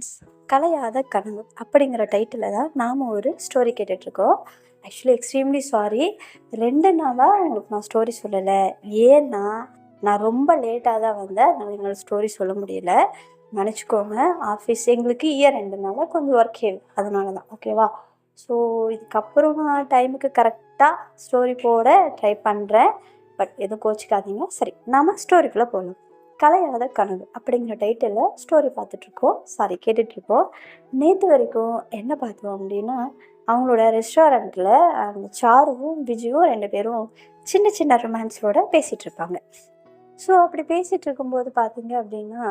Friends, கலையாத கனவு அப்படிங்கிற டைட்டிலில் தான் நாம் ஒரு ஸ்டோரி கேட்டுட்ருக்கோம். ஆக்சுவலி எக்ஸ்ட்ரீம்லி சாரி, 2 நாளாக உங்களுக்கு நான் ஸ்டோரி சொல்லலை. ஏன்னா நான் ரொம்ப லேட்டாக தான் வந்தேன். நான் என்னோடய ஸ்டோரி சொல்ல முடியல, நினச்சிக்கோங்க. ஆஃபீஸ் எங்களுக்கு இயர் 2 கொஞ்சம் ஒர்க் ஹெவி, அதனால தான். ஓகேவா? ஸோ இதுக்கப்புறம் நான் டைமுக்கு கரெக்டாக ஸ்டோரி போட ட்ரை பண்ணுறேன். பட் எதுவும் கோச்சிக்காதீங்க. சரி, நாம் ஸ்டோரிக்குள்ளே போகலாம். கலையாத கனவு அப்படிங்கிற டைட்டிலில் ஸ்டோரி கேட்டுட்ருக்கோம். நேற்று வரைக்கும் என்ன பார்த்தோம் அப்படின்னா, அவங்களோட ரெஸ்டாரண்ட்டில் அந்த சாருவும் விஜயும் 2 பேரும் சின்ன சின்ன ரொமான்ஸோட பேசிகிட்ருப்பாங்க. ஸோ அப்படி பேசிகிட்டு இருக்கும்போது பார்த்தீங்க அப்படின்னா,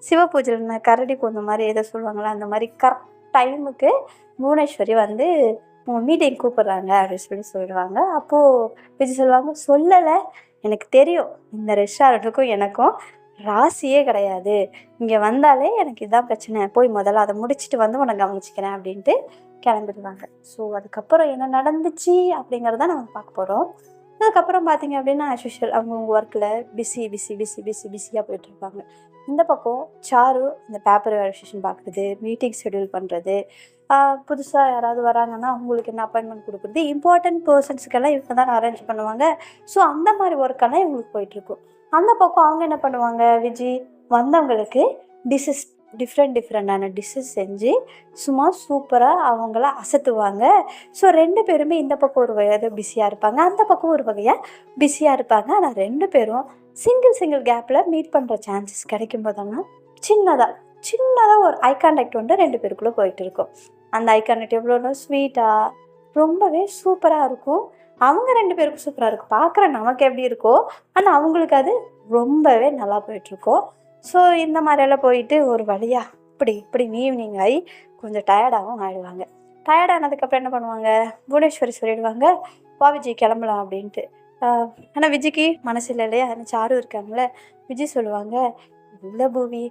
சிவபூஜையில் கரடி கொண்ட மாதிரி ஏதோ சொல்லுவாங்களா, அந்த மாதிரி கரெக்ட் டைமுக்கு புவனேஸ்வரி வந்து மீட்டிங் கூப்பிட்றாங்க அப்படின்னு சொல்லுவாங்க. அப்போது விஜய் சொல்லுவாங்க, சொல்லலை, எனக்கு தெரியும் இந்த ரெஸ்டாரண்ட்டுக்கும் எனக்கும் ராசியே கிடையாது, இங்கே வந்தாலே எனக்கு இதுதான் பிரச்சனை, போய் முதல்ல அதை முடிச்சுட்டு வந்து உன்னை கவனிச்சிக்கிறேன் அப்படின்ட்டு கிளம்பிடுவாங்க. ஸோ அதுக்கப்புறம் என்ன நடந்துச்சு அப்படிங்கிறத நம்ம பார்க்க போகிறோம். அதுக்கப்புறம் பார்த்தீங்க அப்படின்னா, ஆஸ்யூஷுவல் அவங்கவுங்க ஒர்க்கில் பிஸியாக போயிட்டுருப்பாங்க. இந்த பக்கம் சாரு இந்த பேப்பர் வெரிஃபிகேஷன் பார்க்குறது, மீட்டிங் ஷெடியூல் பண்ணுறது, புதுசாக யாராவது வராங்கன்னா அவங்களுக்கு என்ன அப்பாயின்மெண்ட் கொடுக்குறது, இம்பார்ட்டன்ட் பர்சன்ஸுக்கெல்லாம் இவங்க தான் அரேஞ்ச் பண்ணுவாங்க. ஸோ அந்த மாதிரி ஒர்க்கெல்லாம் இவங்களுக்கு போயிட்டுருக்கும். அந்த பக்கம் அவங்க என்ன பண்ணுவாங்க, விஜய் வந்தவங்களுக்கு டிஃப்ரெண்டான டிஷ்ஷஸ் செஞ்சு சும்மா சூப்பராக அவங்கள அசத்துவாங்க. ஸோ 2 பேருமே இந்த பக்கம் ஒரு வகையாக பிஸியாக இருப்பாங்க, அந்த பக்கம் ஒரு வகையாக பிஸியாக இருப்பாங்க. ஆனால் 2 பேரும் சிங்கிள் கேப்பில் மீட் பண்ணுற சான்சஸ் கிடைக்கும் போதெல்லாம் சின்னதாக ஒரு ஐ கான்டாக்ட் வந்து 2 பேருக்குள்ளே போயிட்டு இருக்கும். அந்த ஐ கான்டாக்ட் எவ்வளோனா ஸ்வீட்டாக ரொம்பவே சூப்பராக இருக்கும். அவங்க 2 பேருக்கும் சூப்பராக இருக்கும். பார்க்குற நமக்கு எப்படி இருக்கோ, ஆனால் அவங்களுக்கு அது ரொம்பவே நல்லா போயிட்டுருக்கோம். ஸோ இந்த மாதிரியெல்லாம் போயிட்டு ஒரு வழியாக இப்படி ஈவினிங் ஆகி கொஞ்சம் டயர்டாகவும் ஆகிடுவாங்க. டயர்டானதுக்கப்புறம் என்ன பண்ணுவாங்க, புவனேஸ்வரி சொல்லிடுவாங்க, வா விஜய் கிளம்பலாம் அப்படின்ட்டு. ஆனால் விஜய்க்கு மனசு இல்லை இல்லையா, அந்த சாரு இருக்காங்களே, விஜய் சொல்லுவாங்க, இல்லை பூவி,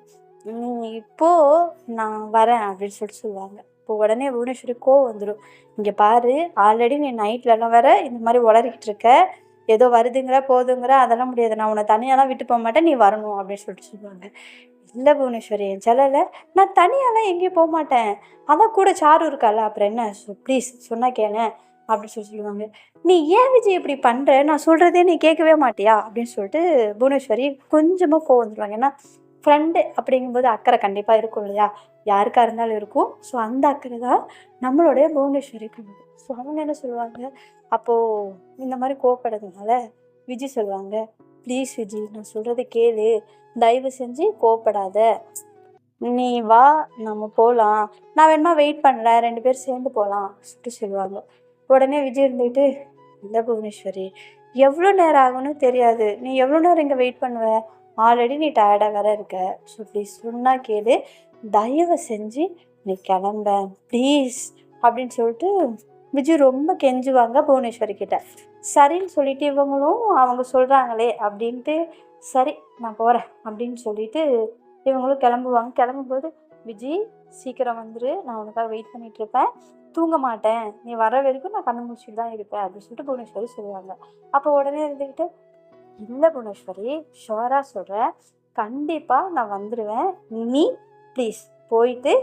இப்போது நான் வரேன் அப்படின்னு சொல்லுவாங்க. இப்போ உடனே புவனேஸ்வரி கோவம் வந்துடும். இங்கே பாரு, ஆல்ரெடி நீ நைட்லலாம் வேற இந்த மாதிரி உளறிக்கிட்டு இருக்க, ஏதோ வருதுங்கிற போதுங்கிற, அதெல்லாம் முடியாது, நான் உன்னை தனியாலாம் விட்டு போக மாட்டேன், நீ வரணும் அப்படின்னு சொல்லுவாங்க. இல்லை புவனேஸ்வரி, என் செல்லலை, நான் தனியாலாம் எங்கேயும் போக மாட்டேன், அதான் கூட சாரு இருக்கால, அப்புறம் என்ன, ப்ளீஸ் சொன்னா கேளேன் அப்படின்னு சொல்லுவாங்க. நீ ஏன் விஜய் இப்படி பண்ணுற, நான் சொல்கிறதே நீ கேட்கவே மாட்டியா அப்படின்னு சொல்லிட்டு புவனேஸ்வரி கொஞ்சமாக கோவம் வந்துடுவாங்க. ஏன்னா ஃப்ரெண்டு அப்படிங்கும்போது அக்கறை கண்டிப்பாக இருக்கும் இல்லையா, யாருக்காக இருந்தாலும் இருக்கும். ஸோ அந்த அக்கறை தான் நம்மளுடைய புவனேஸ்வரிக்கு. ஸோ அவங்க என்ன சொல்லுவாங்க, அப்போது இந்த மாதிரி கோவப்படுறதுனால விஜய் சொல்லுவாங்க, ப்ளீஸ் விஜய், நான் சொல்கிறத கேளு, தயவு செஞ்சு கோவப்படாத, நீ வா, நம்ம போகலாம், நான் வேணுமா வெயிட் பண்ணுறேன், 2 பேர் சேர்ந்து போகலாம் சொல்லுவாங்க. உடனே விஜய் இருந்துக்கிட்டு, இல்லை புவனேஸ்வரி, எவ்வளோ நேரம் ஆகும்னு தெரியாது, நீ எவ்வளோ நேரம் இங்கே வெயிட் பண்ணுவ, ஆல்ரெடி நீ டயர்டாக வேற இருக்க, ஸோ ப்ளீஸ் சொன்னால் கேளு, தயவு செஞ்சு நீ கிளம்ப ப்ளீஸ் அப்படின்னு சொல்லிட்டு விஜய் ரொம்ப கெஞ்சுவாங்க புவனேஸ்வரி கிட்ட. சரின்னு சொல்லிட்டு இவங்களும் அவங்க சொல்கிறாங்களே அப்படின்ட்டு, சரி நான் போகிறேன் அப்படின்னு சொல்லிட்டு இவங்களும் கிளம்புவாங்க. கிளம்பும்போது, விஜய் சீக்கிரம் வந்துரு, நான் உனக்காக வெயிட் பண்ணிகிட்ருப்பேன், தூங்க மாட்டேன், நீ வர வரைக்கும் நான் கண்ணு முடிச்சுட்டு தான் இருப்பேன் அப்படின்னு சொல்லிட்டு புவனேஸ்வரி சொல்லுவாங்க. அப்போ உடனே இருந்துக்கிட்டு, இல்லை புவனேஸ்வரி, ஷுவராக சொல்கிறேன், கண்டிப்பாக நான் வந்துடுவேன், நீ ப்ளீஸ் போயிட்டு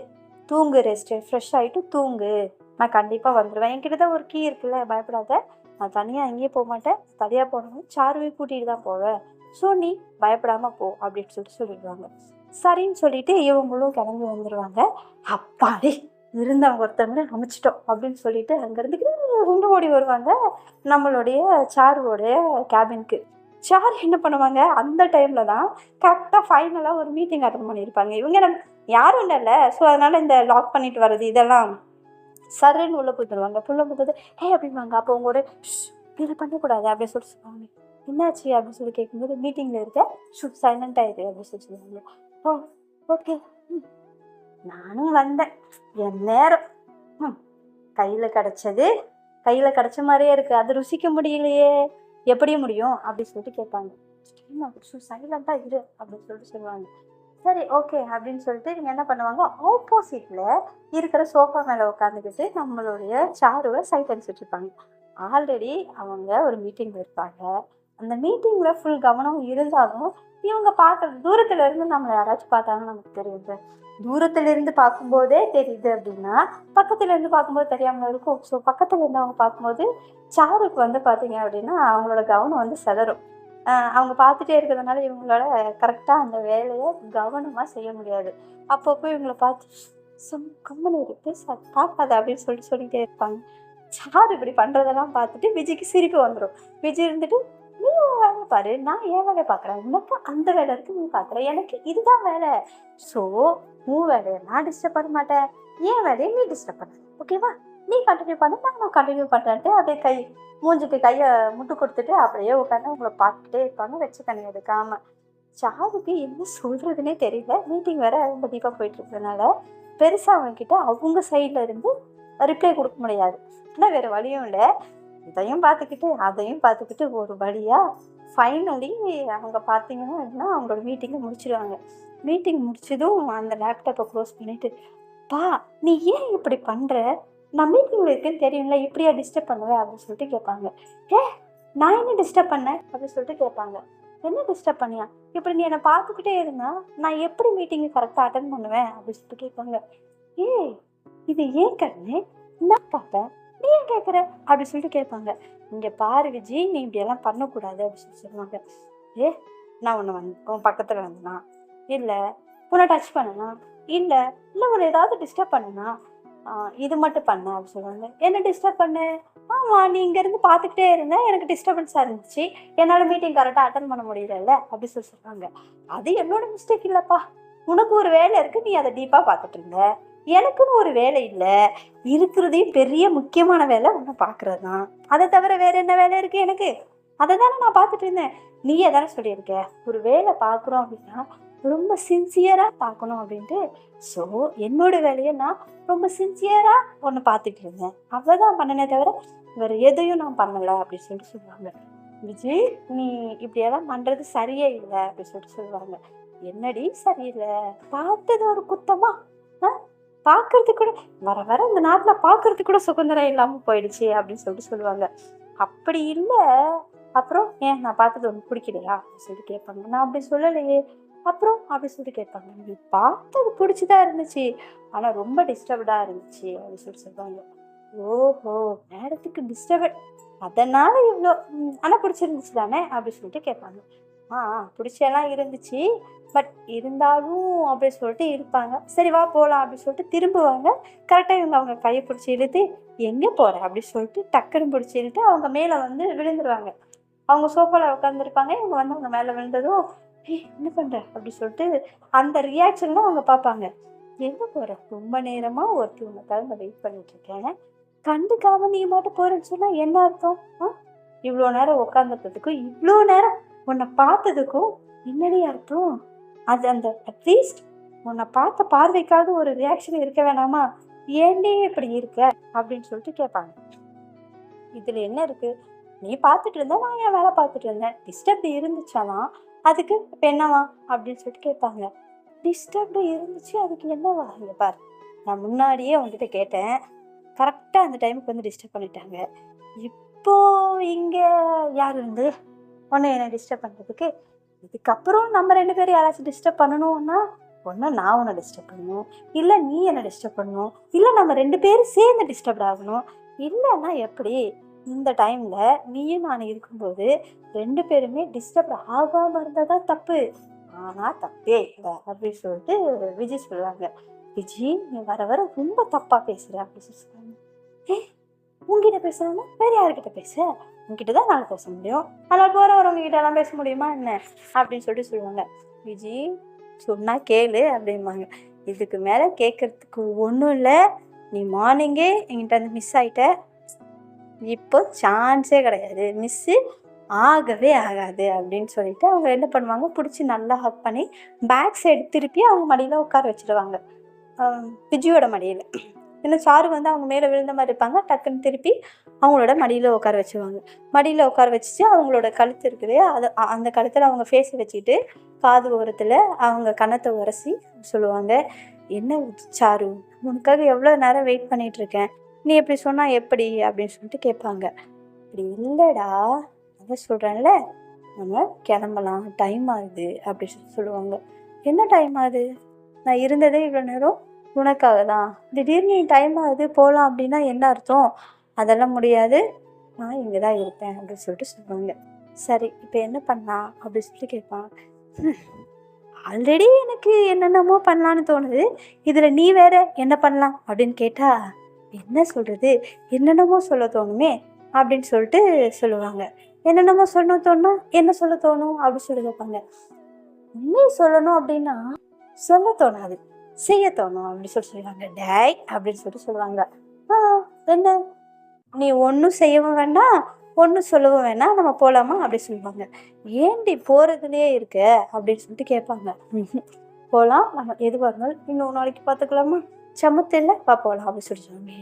தூங்கு, ஃப்ரெஷ் ஆகிட்டு தூங்கு, நான் கண்டிப்பாக வந்துடுவேன், என்கிட்ட தான் ஒரு கீ இருக்குல்ல, பயப்படாத, நான் தனியாக எங்கேயும் போக மாட்டேன், தனியாக போனோம் சாருவை கூட்டிகிட்டு தான் போவேன், ஸோ நீ பயப்படாமல் போ அப்படின்னு சொல்லிடுவாங்க. சரின்னு சொல்லிட்டு இவங்களும் கிளம்பி வந்துடுவாங்க. அப்பாடி இருந்தவங்க ஒருத்தவங்க அமைச்சிட்டோம் அப்படின்னு சொல்லிட்டு அங்கேருந்து குண்டு ஓடி வருவாங்க நம்மளுடைய சாருவோடைய கேபினுக்கு. சார் என்ன பண்ணுவாங்க, அந்த டைமில் தான் கரெக்டாக ஃபைனலாக ஒரு மீட்டிங் அட்டன் பண்ணியிருப்பாங்க. இவங்க யாரும் இல்லைல்ல, ஸோ அதனால் இந்த லாக் பண்ணிட்டு வர்றது இதெல்லாம் சர்ன்னு உள்ளே போய்ட்டுருவாங்க. புள்ள அப்படின்வாங்க. அப்போ உங்களோட இதை பண்ணக்கூடாது அப்படின்னு சொல்லுவாங்க. என்னாச்சு அப்படின்னு சொல்லி கேட்கும்போது, மீட்டிங்கில் இருக்க சைலண்ட் ஆயிடு அப்படின்னு சொல்லுவாங்க. ஓ ஓகே, நானும் வந்தேன், என் நேரம் கையில் கிடச்ச மாதிரியே இருக்குது, அது ருசிக்க முடியலையே, எப்படி முடியும் அப்படின்னு சொல்லிட்டு கேட்பாங்க. சைலண்டாக இரு அப்படின்னு சொல்லிட்டு சொல்லுவாங்க. சரி ஓகே அப்படின்னு சொல்லிட்டு இவங்க என்ன பண்ணுவாங்க, ஆப்போசிட்டில் இருக்கிற சோஃபா மேலே உட்காந்துக்கிட்டு நம்மளுடைய சாருவை சைட் அடிச்சுட்டு இருப்பாங்க. ஆல்ரெடி அவங்க ஒரு மீட்டிங்கில் இருப்பாங்க. அந்த மீட்டிங்கில் ஃபுல் கவனம் இருந்தாலும் இவங்க பார்க்குறது தூரத்துல இருந்து நம்மளை யாராச்சும் பார்த்தாங்கன்னா நமக்கு தெரியுது. தூரத்துல இருந்து பார்க்கும்போதே தெரியுது அப்படின்னா பக்கத்துல இருந்து பார்க்கும்போது தெரியாமல் இருக்கும். ஸோ பக்கத்துல இருந்து அவங்க பார்க்கும்போது சாருக்கு வந்து பார்த்தீங்க அப்படின்னா அவங்களோட கவனம் வந்து சிதறும். அவங்க பார்த்துட்டே இருக்கிறதுனால இவங்களோட கரெக்டாக அந்த வேலையை கவனமாக செய்ய முடியாது. அப்பப்போ இவங்களை பார்த்து கம்முன்னு இருக்கு சார் பார்க்காத அப்படின்னு சொல்லிட்டே இருப்பாங்க. சார் இப்படி பண்ணுறதெல்லாம் பார்த்துட்டு விஜய்க்கு சிரிப்பு வந்துடும். விஜய் இருந்துட்டு நீ உன் வேலையை பாரு, நான் என் வேலையை பார்க்குறேன், உனக்கு அந்த வேலை இருக்குது நீ பார்க்குற, எனக்கு இதுதான் வேலை. ஸோ உன் வேலையை நான் டிஸ்டர்ப் பண்ண மாட்டேன், என் வேலையை நீ டிஸ்டர்ப் பண்ண, ஓகேவா? நீ கண்டினியூ பண்ண, நான் கண்டினியூ பண்ணுறேன்ட்டு அப்படியே மூஞ்சிக்கு கையை முட்டு கொடுத்துட்டு அப்படியே உட்காந்து உங்களை பார்த்துட்டே இருப்பாங்க வச்சு தண்ணி எடுக்காமல். சாருக்கு என்ன சொல்கிறதுனே தெரியல. மீட்டிங் வேறு ரொம்ப டீப்பாக போயிட்டுருக்கிறதுனால பெருசாக அவங்கக்கிட்ட அவங்க சைடில் இருந்து ரிப்ளை கொடுக்க முடியாது. ஆனால் வேறு வழியும் இல்லை. இதையும் பார்த்துக்கிட்டு அதையும் பார்த்துக்கிட்டு ஒரு வழியாக ஃபைனலி அவங்க பார்த்தீங்கன்னா அப்படின்னா அவங்களோட மீட்டிங்கை முடிச்சிடுவாங்க. மீட்டிங் முடிச்சதும் அந்த லேப்டாப்பை க்ளோஸ் பண்ணிவிட்டு, பா நீ ஏன் இப்படி பண்ணுற, நான் மீட்டிங்கில் இருக்குன்னு தெரியும்ல, இப்படியா டிஸ்டர்ப் பண்ணுவேன் அப்படின்னு சொல்லிட்டு கேட்பாங்க. நான் என்ன டிஸ்டர்ப் பண்ணேன் அப்படின்னு சொல்லிட்டு கேட்பாங்க. என்ன டிஸ்டர்ப் பண்ணியா, இப்படி நீ என்னை பார்த்துக்கிட்டே இருந்தா நான் எப்படி மீட்டிங்கை கரெக்டாக அட்டன் பண்ணுவேன் அப்படின்னு சொல்லிட்டு கேட்பாங்க. இது ஏன் கண்ணு, நான் பார்ப்பேன், நீ ஏன் கேட்குற அப்படி சொல்லிட்டு கேட்பாங்க. இங்கே பாரு விஜய், நீ இப்படியெல்லாம் பண்ணக்கூடாது அப்படின்னு சொல்லுவாங்க. நான் உன்னை உன் பக்கத்தில் வந்தேனா, இல்லை உன்னை டச் பண்ணனா, இல்லை உன்னை ஏதாவது டிஸ்டர்ப் பண்ணனா, இது மட்டும் பண்ண அப்படின்னு சொல்லுவாங்க. என்ன டிஸ்டர்ப் பண்ண, ஆமாம் நீ இங்கேருந்து பார்த்துக்கிட்டே இருந்தேன், எனக்கு டிஸ்டர்பன்ஸாக இருந்துச்சு, என்னால் மீட்டிங் கரெக்டாக அட்டன் பண்ண முடியல அப்படி சொல்லுவாங்க. அது என்னோட மிஸ்டேக் இல்லைப்பா, உனக்கு ஒரு வேலை இருக்குது, நீ அதை டீப்பாக பார்த்துட்டு இருந்த, எனக்குன்னு ஒரு வேலை இல்லை, இருக்கிறதையும் பெரிய முக்கியமான வேலை உன்னை பார்க்குறது தான், அதை தவிர வேறு என்ன வேலை இருக்குது எனக்கு, அதை தானே நான் பார்த்துட்டு இருந்தேன், நீயே தானே சொல்லியிருக்க ஒரு வேலை பார்க்குறோம் அப்படின்னா ரொம்ப சின்சியராக பார்க்கணும் அப்படின்ட்டு. ஸோ என்னோட வேலையை நான் ரொம்ப சின்சியராக ஒன்று பார்த்துட்டு இருந்தேன், அவ்வளோதான் பண்ணனே தவிர வேறு எதையும் நான் பண்ணலை அப்படின்னு சொல்லிட்டு சொல்லுவாங்க. விஜய் நீ இப்படியெல்லாம் பண்ணுறது சரியே இல்லை அப்படின்னு சொல்லிட்டு சொல்லுவாங்க. என்னடி சரியில்லை, பார்த்தது ஒரு குத்தமா, பார்க்கறதுக்கு கூட வர வர இந்த நாட்டில் பார்க்கறதுக்கு கூட சுதந்திரம் இல்லாமல் போயிடுச்சு அப்படின்னு சொல்லிட்டு சொல்லுவாங்க. அப்படி இல்லை, அப்புறம் ஏன் நான் பார்த்தது ஒன்று பிடிக்கலையா அப்படின்னு சொல்லிட்டு கேட்பாங்க. நான் அப்படி சொல்லலையே, அப்புறம் அப்படி சொல்லிட்டு கேட்பாங்க. நீ பார்த்தது பிடிச்சிதான் இருந்துச்சு, ஆனால் ரொம்ப டிஸ்டர்ப்டாக இருந்துச்சு அப்படின்னு சொல்லிட்டு சொல்லுவாங்க. ஓஹோ நேரத்துக்கு டிஸ்டர்பட், அதனால இவ்வளோ, ஆனால் பிடிச்சிருந்துச்சு தானே அப்படி சொல்லிட்டு கேட்பாங்க. பிடிச்செல்லாம் இருந்துச்சு, பட் இருந்தாலும் அப்படி சொல்லிட்டு இருப்பாங்க. சரி வா போகலாம் அப்படின்னு சொல்லிட்டு திரும்புவாங்க. கரெக்டாக இவங்க அவங்க கையை பிடிச்சி இழுத்து எங்கே போகிற அப்படின்னு சொல்லிட்டு டக்குன்னு பிடிச்சி இழுத்து அவங்க மேலே வந்து விழுந்துருவாங்க. அவங்க சோஃபாவில் உட்காந்துருப்பாங்க, இவங்க வந்து அவங்க மேலே விழுந்ததும் என்ன பண்ணுற அப்படி சொல்லிட்டு அந்த ரியாக்ஷன்லாம் அவங்க பார்ப்பாங்க. எங்கே போகிற, ரொம்ப நேரமாக ஒருத்தி உனக்காக நான் வெயிட் பண்ணிட்டுருக்கேன், கண்டுக்காம நீ மட்டும் போகிறேன்னு சொன்னால் என்ன அர்த்தம்? இவ்வளோ நேரம் உட்காந்துருக்கிறதுக்கும் இவ்வளோ நேரம் உன்னை பார்த்ததுக்கும் என்னடி அர்த்தம்? அது அந்த அட்லீஸ்ட் உன்னை பார்த்த பார்வைக்காவது ஒரு ரியாக்ஷன் இருக்க வேணாமா, ஏன்டே இப்படி இருக்க அப்படின்னு சொல்லிட்டு கேட்பாங்க. இதில் என்ன இருக்குது, நீ பார்த்துட்டு இருந்த, நான் என் வேலை பார்த்துட்டு இருந்தேன், டிஸ்டர்ப் இருந்துச்சாலாம், அதுக்கு இப்போ என்னவா அப்படின்னு சொல்லிட்டு கேட்பாங்க. டிஸ்டர்ப்டு இருந்துச்சு அதுக்கு என்னவா, இங்கே பாரு நான் முன்னாடியே உங்ககிட்ட கேட்டேன், கரெக்டாக அந்த டைமுக்கு வந்து டிஸ்டர்ப் பண்ணிட்டாங்க, இப்போது இங்கே யார் இருந்து ஒன்று என்னை டிஸ்டர்ப் பண்ணுறதுக்கு, இதுக்கப்புறம் நம்ம 2 பேரும் யாராச்சும் டிஸ்டர்ப் பண்ணணும்னா ஒன்று நான் உன்னை டிஸ்டர்ப் பண்ணணும், இல்லை நீ என்னை டிஸ்டர்ப் பண்ணணும், இல்லை நம்ம 2 பேரும் சேர்ந்து டிஸ்டர்ப் ஆகணும், இல்லைன்னா எப்படி? இந்த டைமில் நீயும் நான் இருக்கும்போது 2 பேருமே டிஸ்டர்ப் ஆகாமல் இருந்தால் தான் தப்பு, ஆனால் தப்பே இல்லை அப்படின்னு சொல்லிட்டு விஜய் சொல்லுவாங்க. விஜய் நீ வர வர ரொம்ப தப்பாக பேசுகிற அப்படின்னு சொல்லி சொல்லுவாங்க. உங்ககிட்ட பேசுகிறேன்னா வேறு யார்கிட்ட பேச, உங்ககிட்ட தான் நான் பேச முடியும், அதனால் போகிற வரவங்ககிட்ட எல்லாம் பேச முடியுமா என்ன அப்படின்னு சொல்லிட்டு சொல்லுவாங்க. விஜய் சொன்னால் கேளு அப்படிம்பாங்க. இதுக்கு மேலே கேட்குறதுக்கு ஒன்றும் இல்லை, நீ மார்னிங்கே என்கிட்ட வந்து மிஸ் ஆகிட்ட, இப்போ சான்ஸே கிடையாது, மிஸ்ஸு ஆகவே ஆகாது அப்படின்னு சொல்லிட்டு அவங்க என்ன பண்ணுவாங்க, பிடிச்சி நல்லா ஹக் பண்ணி பேக் சைடு திருப்பி அவங்க மடியில் உட்கார வச்சுடுவாங்க, விஜயோட மடியில். ஏன்னா சாரு வந்து அவங்க மேலே விழுந்த மாதிரி இருப்பாங்க, டக்குன்னு திருப்பி அவங்களோட மடியில் உட்கார வச்சுருவாங்க. மடியில் உட்கார வச்சுட்டு அவங்களோட கழுத்து இருக்குது, அது அந்த கழுத்தில் அவங்க ஃபேஸை வச்சுக்கிட்டு காது ஓரத்தில் அவங்க கன்னத்தை உரசி சொல்லுவாங்க. என்ன சாரு, உனக்காக எவ்வளோ நேரம் வெயிட் பண்ணிகிட்ருக்கேன், நீ எப்படி சொன்னால் எப்படி அப்படின்னு சொல்லிட்டு கேட்பாங்க. அப்படி இல்லைடா, அதான் சொல்கிறேன்ல, நம்ம கிளம்பலாம், டைம் ஆகுது அப்படி சொல்லுவாங்க. என்ன டைம் ஆகுது? நான் இருந்ததே இவ்வளோ நேரம் உனக்காக தான். திடீர்னு டைம் ஆகுது போகலாம் அப்படின்னா என்ன அர்த்தம்? அதெல்லாம் முடியாது, நான் இங்கே தான் இருப்பேன் அப்படின்னு சொல்லுவாங்க. சரி, இப்போ என்ன பண்ணலாம் அப்படின்னு கேட்பான். ஆல்ரெடி எனக்கு என்னென்னமோ பண்ணலான்னு தோணுது, இதில் நீ வேற என்ன பண்ணலாம் அப்படின்னு கேட்டால் என்ன சொல்கிறது, என்னென்னமோ சொல்ல தோணுமே அப்படின்னு சொல்லுவாங்க. என்னென்னமோ சொல்ல தோணும், என்ன சொல்ல தோணும் அப்படின்னு கேட்பாங்க. உண்மையை சொல்லணும் அப்படின்னா சொல்ல தோணாது, செய்ய தோணும் அப்படின்னு சொல்லுவாங்க. டேய் அப்படின்னு சொல்லுவாங்க. என்ன, நீ ஒன்றும் செய்யவும் வேண்டாம், ஒன்றும் சொல்லவும் வேணாம், நம்ம போகலாமா அப்படி சொல்லுவாங்க. ஏன்டி போகிறதுலேயே இருக்க அப்படின்னு கேட்பாங்க. போகலாம், நம்ம எதுவாக இருந்தாலும் இன்னொரு நாளைக்கு பார்த்துக்கலாமா, சமத்து இல்லை வா போகலாம் அப்படின்னு சொல்லுவாங்க.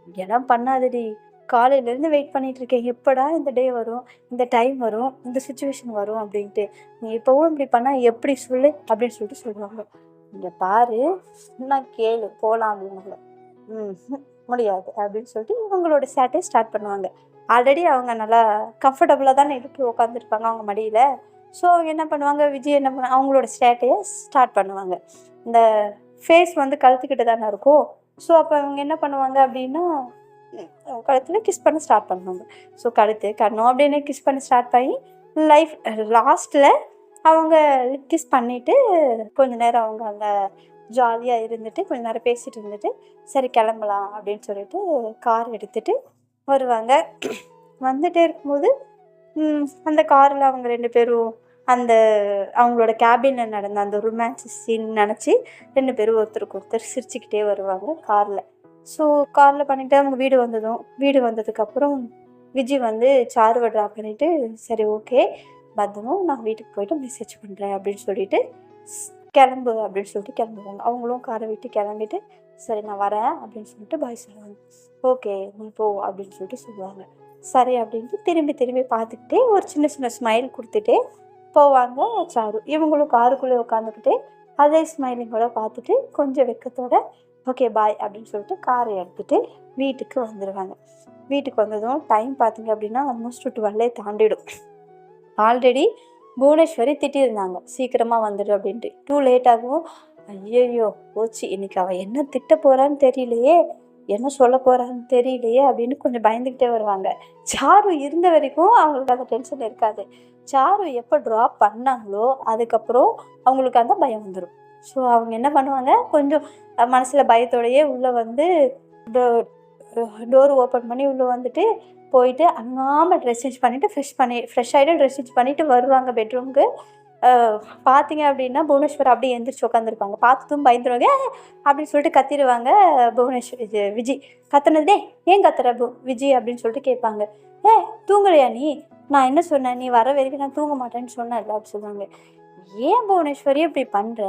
இங்கெல்லாம் பண்ணாதடி, காலையிலேருந்து வெயிட் பண்ணிட்டு இருக்கேன், எப்படா இந்த டே வரும், இந்த டைம் வரும், இந்த சுச்சுவேஷன் வரும் அப்படின்ட்டு. நீ இப்போவும் இப்படி பண்ணால் எப்படி சொல்லு அப்படின்னு சொல்லுவாங்க. இங்கே பாரு, நான் கேளு போகலாம் அப்படின்னாங்க. முடியாது அப்படின்னு இவங்களோட சேட்டை ஸ்டார்ட் பண்ணுவாங்க. ஆல்ரெடி அவங்க நல்லா கம்ஃபர்டபுளாக தானே எடுத்து உட்காந்துருப்பாங்க அவங்க மடியில். ஸோ அவங்க என்ன பண்ணுவாங்க, விஜய் என்ன பண்ண அவங்களோட சேட்டையை ஸ்டார்ட் பண்ணுவாங்க. இந்த ஃபேஸ் கழுத்துக்கிட்டு தானே இருக்கும். ஸோ அப்போ அவங்க என்ன பண்ணுவாங்க அப்படின்னா கழுத்தில் கிஸ் பண்ண ஸ்டார்ட் பண்ணுவாங்க. ஸோ கழுத்து கண்ணம் அப்படின்னு கிஸ் பண்ண ஸ்டார்ட் பண்ணி லைஃப் லாஸ்ட்டில் அவங்க கிஸ் பண்ணிவிட்டு கொஞ்சம் நேரம் அவங்க அங்கே ஜாலியாக இருந்துட்டு கொஞ்சம் நேரம் பேசிகிட்டு இருந்துட்டு சரி கிளம்பலாம் அப்படின்னு கார் எடுத்துகிட்டு வருவாங்க. வந்துட்டே இருக்கும்போது அந்த காரில் அவங்க 2 பேரும் அந்த அவங்களோட கேபினில் நடந்த அந்த ரொமான்ஸ் சீன் நினச்சி 2 பேரும் ஒருத்தருக்கு சிரிச்சுக்கிட்டே வருவாங்க காரில். ஸோ காரில் பண்ணிவிட்டு அவங்க வீடு வந்ததுக்கப்புறம் விஜய் சாருவை ட்ராப் பண்ணிவிட்டு சரி ஓகே பத்திரம், நான் வீட்டுக்கு போய்ட்டு மெசேஜ் பண்ணுறேன் அப்படின்னு கிளம்பு அப்படின்னு கிளம்புவாங்க. அவங்களும் காரை விட்டு கிளம்பிட்டு சரி நான் வரேன் அப்படின்னு பாய் சொல்லுவாங்க. ஓகே நீ போ அப்படின்னு சொல்லுவாங்க. சரி அப்படின்ட்டு திரும்பி பார்த்துக்கிட்டே ஒரு சின்ன ஸ்மைல் கொடுத்துட்டே போவாங்க சாரு. இவங்களும் காருக்குள்ளே உட்காந்துக்கிட்டே அதே ஸ்மைலிங்கோட பார்த்துட்டு கொஞ்சம் வெக்கத்தோட ஓகே பாய் அப்படின்னு காரை எடுத்துகிட்டு வீட்டுக்கு வந்துடுவாங்க. வீட்டுக்கு வந்ததும் டைம் பார்த்தீங்க அப்படின்னா ஆல்மோஸ்ட் 12 தாண்டிடும். ஆல்ரெடி புவனேஸ்வரி திட்டியிருந்தாங்க சீக்கிரமாக வந்துடு அப்படின்ட்டு. டூ லேட் ஆகும். ஐயோ போச்சு, இன்னைக்கு அவள் என்ன திட்ட போகிறான்னு தெரியலையே, என்ன சொல்ல போகிறான்னு தெரியலையே அப்படின்னு கொஞ்சம் பயந்துக்கிட்டே வருவாங்க. சாரு இருந்த வரைக்கும் அவங்களுக்கு அந்த டென்ஷன் இருக்காது. சாரு எப்போ ட்ராப் பண்ணாங்களோ அதுக்கப்புறம் அவங்களுக்கு அந்த பயம் வந்துடும். ஸோ அவங்க என்ன பண்ணுவாங்க, கொஞ்சம் மனசில் பயத்தோடையே உள்ளே டோர் ஓப்பன் பண்ணி உள்ளே வந்துட்டு போயிட்டு அங்காமல் ட்ரெஸ் சேஞ்ச் பண்ணிவிட்டு ஃப்ரெஷ் ஆகிட்டு ட்ரெஸ் சேஞ்ச் பண்ணிவிட்டு வருவாங்க பெட்ரூமுக்கு. பார்த்தீங்க அப்படின்னா புவனேஸ்வர் அப்படியே எந்திரிச்சு உட்காந்துருப்பாங்க. பார்த்ததும் பயந்துருவாங்க அப்படின்னு கத்திடுவாங்க. விஜய் கத்துனதே ஏன் கத்துற விஜய் அப்படின்னு கேட்பாங்க. தூங்கலையா நீ, நான் என்ன சொன்னேன், நீ வர வரைக்கும் நான் தூங்க மாட்டேன்னு சொன்னேன் இல்லை அப்படி சொல்லுவாங்க. ஏன் புவனேஸ்வரி இப்படி பண்ணுற,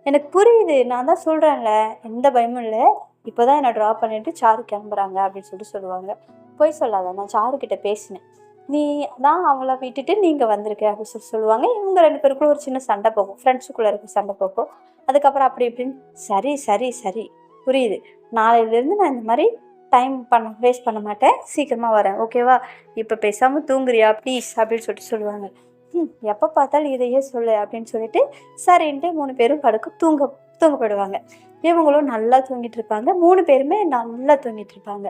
எனக்கு புரியுது, நான் தான் சொல்கிறேன்ல, எந்த பயமும் இல்லை, இப்போ தான் என்னை ட்ராப் பண்ணிவிட்டு சாரு கிளம்புறாங்க அப்படின்னு சொல்லுவாங்க. போய் சொல்லாத, நான் சாருக்கிட்ட பேசினேன், நீ தான் அவங்கள விட்டுட்டு நீங்கள் வந்திருக்க அப்படின்னு சொல்லுவாங்க. இவங்க 2 பேருக்குள்ள ஒரு சின்ன சண்டை போகும், ஃப்ரெண்ட்ஸுக்குள்ளே இருக்க சண்டை போகும். அதுக்கப்புறம் அப்படி இப்படின்னு சரி புரியுது, நாளையிலேருந்து நான் இந்த மாதிரி டைம் வேஸ்ட் பண்ண மாட்டேன், சீக்கிரமாக வரேன் ஓகேவா, இப்போ பேசாமல் தூங்குறியா ப்ளீஸ் அப்படின்னு சொல்லுவாங்க. எப்போ பார்த்தாலும் இதையே சொல்லு அப்படின்னு சரின்ட்டு 3 பேரும் தூங்க போயிடுவாங்க. இவங்களும் நல்லா தூங்கிட்டு இருப்பாங்க. 3 பேருமே நல்லா தூங்கிட்டு இருப்பாங்க.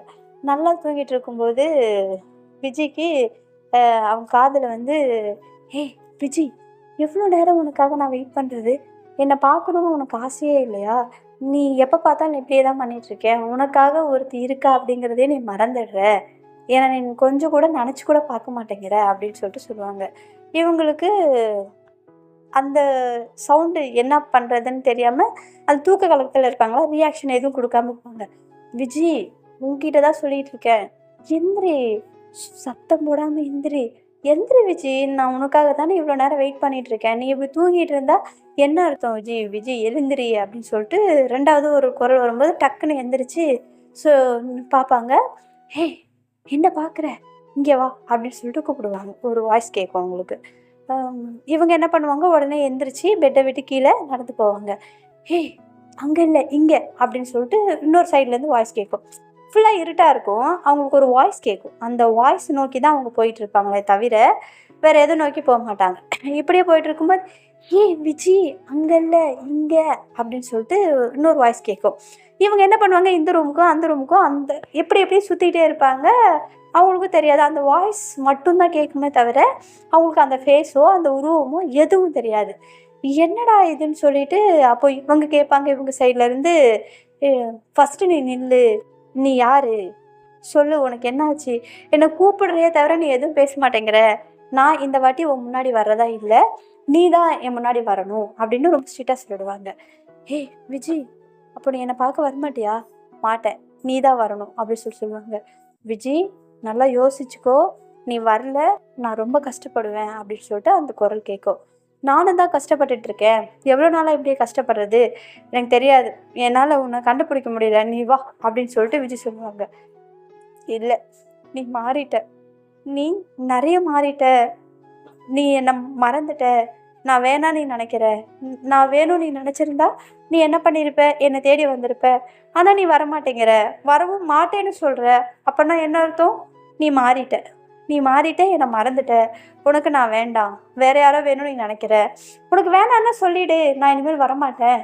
நல்லா தூங்கிட்டு இருக்கும்போது விஜய்க்கு அவங்க காதில் ஏய் விஜய், எவ்வளோ நேரம் உனக்காக நான் வெயிட் பண்ணுறது, என்னை பார்க்கணுன்னு உனக்கு ஆசையே இல்லையா, நீ எப்போ பார்த்தாலும் இப்படியே தான் பண்ணிகிட்ருக்கேன், உனக்காக ஒருத்தி இருக்கா அப்படிங்கிறதே நீ மறந்துடுற, ஏன்னா நீ கொஞ்சம் கூட நினச்சி கூட பார்க்க மாட்டேங்கிற அப்படின்னு சொல்லுவாங்க. இவங்களுக்கு அந்த சவுண்டு என்ன பண்ணுறதுன்னு தெரியாமல் அது தூக்க கலக்கத்தில் இருப்பாங்களா, ரியாக்ஷன் எதுவும் கொடுக்காம இருப்பாங்க. விஜய் உங்ககிட்ட தான் சொல்லிகிட்டு இருக்கேன், எந்திரி, சத்தம் போடாமல் எந்திரி விஜய், நான் உனக்காக தானே இவ்வளோ நேரம் வெயிட் பண்ணிகிட்டு இருக்கேன், நீ இப்படி தூங்கிட்டு இருந்தா என்ன அர்த்தம் விஜய் எழுந்திரி அப்படின்னு 2வது ஒரு குரல் வரும்போது டக்குன்னு எந்திரிச்சு பார்ப்பாங்க. ஹே என்ன பார்க்குற, இங்கே வா அப்படின்னு கூப்பிடுவாங்க. ஒரு வாய்ஸ் கேட்கும் அவங்களுக்கு. இவங்க என்ன பண்ணுவாங்க, உடனே எந்திரிச்சு பெட்டை விட்டு கீழே நடந்து போவாங்க. ஹே அங்கே இல்லை இங்கே அப்படின்னு இன்னொரு சைட்லேருந்து வாய்ஸ் கேட்கும். ஃபுல்லாக இருட்டாக இருக்கும், அவங்களுக்கு ஒரு வாய்ஸ் கேட்கும். அந்த வாய்ஸ் நோக்கி தான் அவங்க போயிட்டு இருப்பாங்களே தவிர வேறு எதுவும் நோக்கி போக மாட்டாங்க. இப்படியே போயிட்டு இருக்கும்போது, ஏய் விஜி அங்கே இல்லை இங்கே அப்படின்னு சொல்லிட்டு இன்னொரு வாய்ஸ் கேட்கும். இவங்க என்ன பண்ணுவாங்க, இந்த ரூமுக்கும் அந்த ரூமுக்கும் அந்த எப்படி எப்படி சுற்றிக்கிட்டே இருப்பாங்க. அவங்களுக்கும் தெரியாது, அந்த வாய்ஸ் மட்டும்தான் கேட்குமே தவிர அவங்களுக்கு அந்த ஃபேஸோ அந்த உருவமோ எதுவும் தெரியாது. என்னடா இதுன்னு சொல்லிட்டு அப்போ இவங்க கேட்பாங்க இவங்க சைட்லேருந்து, ஃபஸ்ட்டு நீ நில்லு, நீ யாரு சொல்லு, உனக்கு என்னாச்சு, என்னை கூப்பிடுறியே தவிர நீ எதுவும் பேச மாட்டேங்கிற, நான் இந்த வாட்டி உன் முன்னாடி வர்றதா இல்லை, நீ தான் என் முன்னாடி வரணும் அப்படின்னு ரொம்ப ஸ்ட்ரிக்டாக சொல்லிடுவாங்க. ஏய் விஜி அப்போ நீ என்னை பார்க்க வரமாட்டியா? மாட்டேன், நீ தான் வரணும் அப்படின்னு சொல்லுவாங்க. விஜி நல்லா யோசிச்சுக்கோ, நீ வரல நான் ரொம்ப கஷ்டப்படுவேன் அப்படின்னு சொல்லிட்டு அந்த குரல் கேட்கும். நானும் தான் கஷ்டப்பட்டுட்ருக்கேன், எவ்வளோ நாளாக இப்படியே கஷ்டப்படுறது எனக்கு தெரியாது, என்னால் உன்னை கண்டுபிடிக்க முடியல, நீ வா அப்படின்னு சொல்லிட்டு விஜய் சொல்லுவாங்க. இல்லை நீ மாறிட்ட, நீ நிறைய மாறிட்ட, நீ என்னை மறந்துட்ட, நான் வேணாம் நீ நினைக்கிற, நான் வேணும் நீ நினச்சிருந்தா நீ என்ன பண்ணியிருப்ப, என்னை தேடி வந்திருப்ப, ஆனால் நீ வரமாட்டேங்கிற, வரவும் மாட்டேன்னு சொல்கிற, அப்போனா என்ன அர்த்தம், நீ மாறிட்ட, நீ மாறிட்ட, என்னை மறந்துட்ட, உனக்கு நான் வேண்டாம், வேற யாரோ வேணும்னு நீ நினைக்கிற, உனக்கு வேணான்னா சொல்லிடு, நான் இனிமேல் வரமாட்டேன்,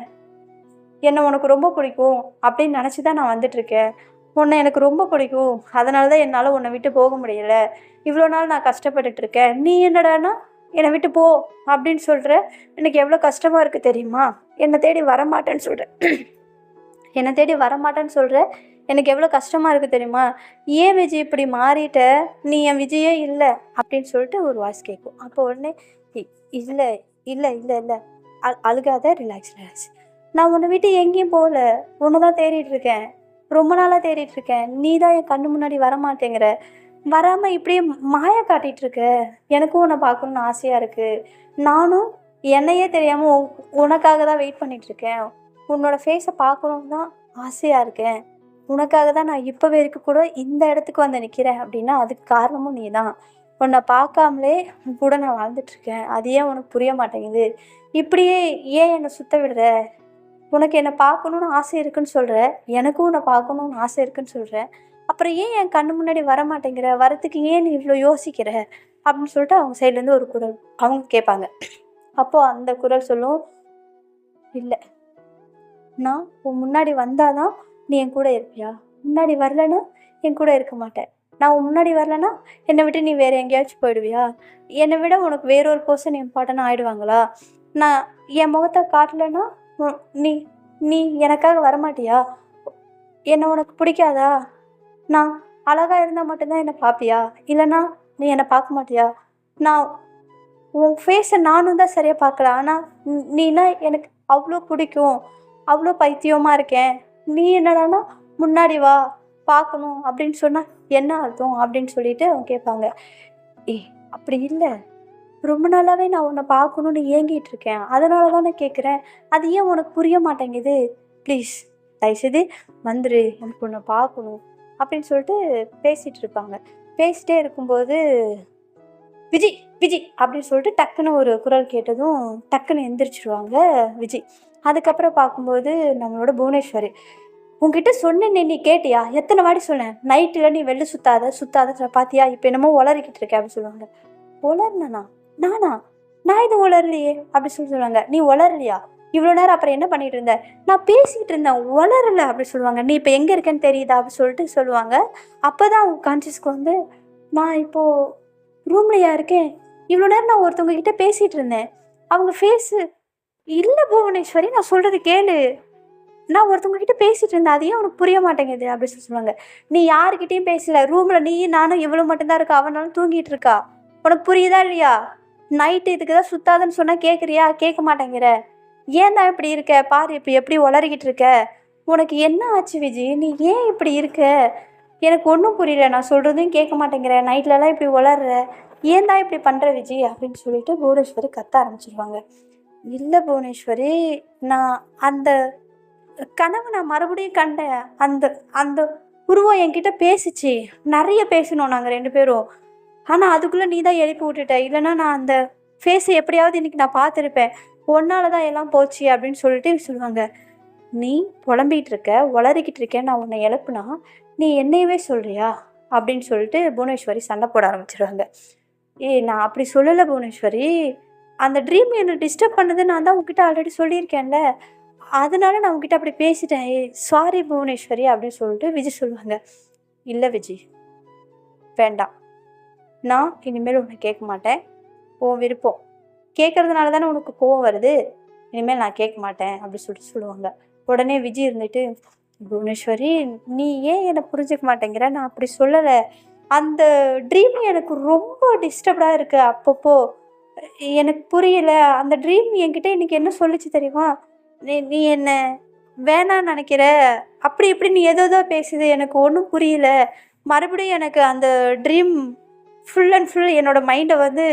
என்னை உனக்கு ரொம்ப பிடிக்கும் அப்படின்னு நினச்சி தான் நான் வந்துட்டுருக்கேன், உன்னை எனக்கு ரொம்ப பிடிக்கும், அதனால தான் என்னால் உன்னை விட்டு போக முடியல, இவ்வளோ நாள் நான் கஷ்டப்பட்டுட்ருக்கேன், நீ என்னடானா என்னை விட்டு போ அப்படின்னு சொல்கிற, எனக்கு எவ்வளோ கஷ்டமாக இருக்குது தெரியுமா, என்னை தேடி வரமாட்டேன்னு சொல்கிறேன், என்னை தேடி வரமாட்டேன்னு சொல்கிற, எனக்கு எவ்வளோ கஷ்டமாக இருக்குது தெரியுமா, ஏன் விஜய் இப்படி மாறிட்ட, நீ என் விஜயே இல்லை அப்படின்னு சொல்லிட்டு ஒரு வாய்ஸ் கேட்கும். அப்போ உடனே இல்லை இல்லை இல்லை இல்லை அழுகாத, ரிலாக்ஸ், நான் உன்னை விட்டு எங்கேயும் போகல, உன்னை தான் தேடிட்டுருக்கேன், ரொம்ப நாளாக தேடிட்டுருக்கேன், நீ தான் என் கண்ணு முன்னாடி வரமாட்டேங்கிற, வராமல் இப்படியே மாயா காட்டிகிட்ருக்க, எனக்கும் உன்னை பார்க்கணுன்னு ஆசையாக இருக்குது, நானும் என்னையே தெரியாமல் உனக்காக தான் வெயிட் பண்ணிகிட்ருக்கேன், உன்னோட ஃபேஸை பார்க்கணுன்னு தான் ஆசையாக இருக்கேன், உனக்காக தான் நான் இப்போ வரைக்கும் கூட இந்த இடத்துக்கு வந்து நிற்கிறேன் அப்படின்னா அதுக்கு காரணமும் நீ தான், உன்னை பார்க்காமலே கூட நான் வாழ்ந்துட்டுருக்கேன், அது ஏன் உனக்கு புரிய மாட்டேங்குது, இப்படியே ஏன் என்னை சுத்த விடுற, உனக்கு என்னை பார்க்கணுன்னு ஆசை இருக்குன்னு சொல்கிற, எனக்கும் உன்னை பார்க்கணுன்னு ஆசை இருக்குன்னு சொல்கிற, அப்புறம் ஏன் என் கண்ணு முன்னாடி வர மாட்டேங்கிற, வரத்துக்கு ஏன் நீ இவ்வளோ யோசிக்கிற அப்படின்னு சொல்லிட்டு அவங்க சைட்லேருந்து ஒரு குரல் அவங்க கேட்பாங்க. அப்போது அந்த குரல் சொல்லும், இல்லை நான் உன் முன்னாடி வந்தால் தான் நீ என் கூட இருப்பியா, முன்னாடி வரலன்னா என் கூட இருக்க மாட்டேன், நான் உன் முன்னாடி வரலன்னா என்னை விட்டு நீ வேறு எங்கேயாச்சும் போயிடுவியா, என்னை விட உனக்கு வேறொரு பர்சன் இம்பார்ட்டன்ட் ஆகிடுவாங்களா, நான் என் முகத்தை காட்டலைன்னா நீ நீ எனக்காக வரமாட்டியா, என்னை உனக்கு பிடிக்காதா, நான் அழகாக இருந்தால் மட்டும்தான் என்னை பார்ப்பியா, இல்லைன்னா நீ என்னை பார்க்க மாட்டியா, நான் உன் ஃபேஸை நானும் தான் சரியாக பார்க்கல, ஆனால் நீனா எனக்கு அவ்வளோ பிடிக்கும், அவ்வளோ பைத்தியமாக இருக்கேன், நீ என்னடானா முன்னாடி வா பார்க்கணும் அப்படின்னு சொன்னால் என்ன அர்த்தம் அப்படின்னு சொல்லிட்டு அவங்க கேட்பாங்க. அப்படி இல்லை, ரொம்ப நாளாகவே நான் உன்னை பார்க்கணுன்னு ஏங்கிட்டு இருக்கேன், அதனால தான் நான் கேட்குறேன், அது ஏன் உனக்கு புரிய மாட்டேங்குது, ப்ளீஸ் தயவுசெய்து வந்துரு, எனக்கு உன்னை பார்க்கணும் அப்படின்னு சொல்லிட்டு பேசிகிட்டு இருப்பாங்க. பேசிட்டே இருக்கும்போது விஜி விஜி அப்படின்னு சொல்லிட்டு டக்குன்னு ஒரு குரல் கேட்டதும் டக்குன்னு எந்திரிச்சிருவாங்க விஜி. அதுக்கப்புறம் பார்க்கும்போது நம்மளோட புவனேஸ்வரி, உங்ககிட்ட சொன்னேன்னு நீ கேட்டியா, எத்தனை வாட்டி சொன்னேன், நைட்டில் நீ வெளில சுத்தாத பார்த்தியா, இப்போ என்னமோ உளறிக்கிட்டு இருக்கேன் அப்படின்னு சொல்லுவாங்க. உளர்னா நானா, நான் இது உளரலையே அப்படி சொல்லுவாங்க. நீ உளரலையா, இவ்வளோ நேரம் அப்புறம் என்ன பண்ணிட்டு இருந்த, நான் பேசிக்கிட்டு இருந்தேன் உளரலை அப்படி சொல்லுவாங்க. நீ இப்போ எங்கே இருக்கேன்னு தெரியுதா அப்படி சொல்லிட்டு சொல்லுவாங்க. அப்போ தான் அவங்க கான்சியஸ்க்கு வந்து, நான் இப்போது ரூம்லையா இருக்கேன், இவ்வளோ நேரம் நான் ஒருத்தவங்க கிட்டே பேசிகிட்டு இருந்தேன், அவங்க ஃபேஸு இல்லை புவனேஸ்வரி நான் சொல்கிறது கேளு, நான் ஒருத்தவங்க கிட்டே பேசிகிட்டு இருந்தேன், அதையும் உனக்கு புரிய மாட்டேங்குது அப்படி சொல்லுவாங்க. நீ யாருக்கிட்டையும் பேசல, ரூமில் நீ நானும் இவ்வளோ மட்டும்தான் இருக்கா, அவனாலும் தூங்கிட்டு இருக்கா, உனக்கு புரியுதா இல்லையா, நைட்டு இதுக்கு தான் சுத்தாதுன்னு சொன்னால் கேட்குறியா, கேட்க மாட்டேங்கிற, ஏன் தான் இப்படி இருக்க பாரு, இப்போ எப்படி உளறிக்கிட்டு இருக்க, உனக்கு என்ன ஆச்சு விஜி, நீ ஏன் இப்படி இருக்க, எனக்கு ஒன்றும் புரியல, நான் சொல்கிறதையும் கேட்க மாட்டேங்கிற, நைட்லலாம் இப்படி உளர்ற, ஏன் தான் இப்படி பண்ணுற விஜி அப்படின்னு சொல்லிட்டு புவனேஸ்வரி கத்த ஆரம்பிச்சிருவாங்க. இல்லை புவனேஸ்வரி, நான் அந்த கனவு நான் மறுபடியும் கண்டேன், அந்த அந்த உருவம் என்கிட்ட பேசிச்சு, நிறைய பேசணும் நாங்கள் 2 பேரும், ஆனால் அதுக்குள்ளே நீ தான் எழுப்பி விட்டுட்ட, இல்லைனா நான் அந்த ஃபேஸை எப்படியாவது இன்றைக்கி நான் பார்த்துருப்பேன், ஒன்னால தான் எல்லாம் போச்சு அப்படின்னு சொல்லிட்டு சொல்லுவாங்க. நீ புலம்பிகிட்டு இருக்க, உளறிக்கிட்டு இருக்கேன், நான் உன்னை எழுப்புனா நீ என்னையவே சொல்கிறியா அப்படின்னு சொல்லிட்டு புவனேஸ்வரி சண்டை போட ஆரம்பிச்சிடுவாங்க. ஏய் நான் அப்படி சொல்லலை புவனேஸ்வரி. அந்த ட்ரீம் என்னை டிஸ்டர்ப் பண்ணது நான் தான் உங்ககிட்ட ஆல்ரெடி சொல்லியிருக்கேன்ல. அதனால நான் உங்ககிட்ட அப்படி பேசிட்டேன். ஏய் சாரி புவனேஸ்வரி அப்படின்னு சொல்லிட்டு விஜய் சொல்லுவாங்க. இல்லை விஜய், வேண்டாம். நான் இனிமேல் உன்னை கேட்க மாட்டேன். உன் விருப்பம். கேட்கறதுனால தானே உனக்கு கோவம் வருது. இனிமேல் நான் கேட்க மாட்டேன் அப்படி சொல்லிட்டு சொல்லுவாங்க. உடனே விஜய் இருந்துட்டு, புவனேஸ்வரி நீ ஏன் என்னை புரிஞ்சுக்க மாட்டேங்கிற? நான் அப்படி சொல்லலை. அந்த ட்ரீம் எனக்கு ரொம்ப டிஸ்டர்ப்டாக இருக்குது அப்பப்போ. எனக்கு புரியல. அந்த ட்ரீம் என்கிட்ட இன்னைக்கு என்ன சொல்லுச்சு தெரியுமா? நீ நீ என்ன வேணான்னு நினைக்கிற, அப்படி இப்படி நீ ஏதோ பேசுது, எனக்கு ஒன்றும் புரியல. மறுபடியும் எனக்கு அந்த ட்ரீம் ஃபுல் அண்ட் ஃபுல் என்னோட மைண்டை வந்து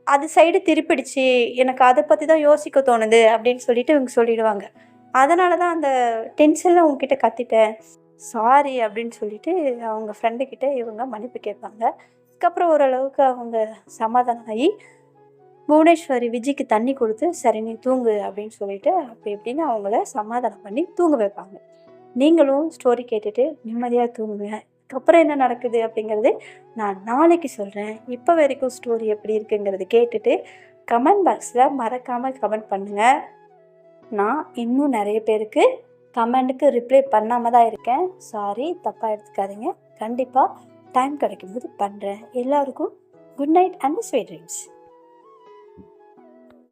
அது சைடு திருப்பிடுச்சு. எனக்கு அதை பற்றி தான் யோசிக்க தோணுது அப்படின்னு சொல்லிட்டு இவங்க சொல்லிடுவாங்க. அதனால தான் அந்த டென்ஷனில் உங்ககிட்ட கத்திட்டேன். சாரி அப்படின்னு சொல்லிட்டு அவங்க ஃப்ரெண்டுக்கிட்ட இவங்க மன்னிப்பு கேட்பாங்க. அதுக்கப்புறம் ஓரளவுக்கு அவங்க சமாதானம் ஆகி புவனேஸ்வரி விஜய்க்கு தண்ணி கொடுத்து, சரி நீ தூங்கு அப்படின்னு சொல்லிட்டு அப்படி இப்படின்னு அவங்கள சமாதானம் பண்ணி தூங்க வைப்பாங்க. நீங்களும் ஸ்டோரி கேட்டுட்டு நிம்மதியாக தூங்குங்க. அதுக்கப்புறம் என்ன நடக்குது அப்படிங்கிறது நான் நாளைக்கு சொல்கிறேன். இப்போ வரைக்கும் ஸ்டோரி எப்படி இருக்குங்கிறது கேட்டுட்டு கமெண்ட் பாக்ஸில் மறக்காமல் கமெண்ட் பண்ணுங்கள். நான் இன்னும் நிறைய பேருக்கு கமெண்ட்டுக்கு ரிப்ளை பண்ணாமல் தான் இருக்கேன். சாரி, தப்பாக எடுத்துக்காதீங்க. கண்டிப்பாக டைம் கிடைக்கும்போது பண்ணுறேன். எல்லாருக்கும் good night and sweet dreams.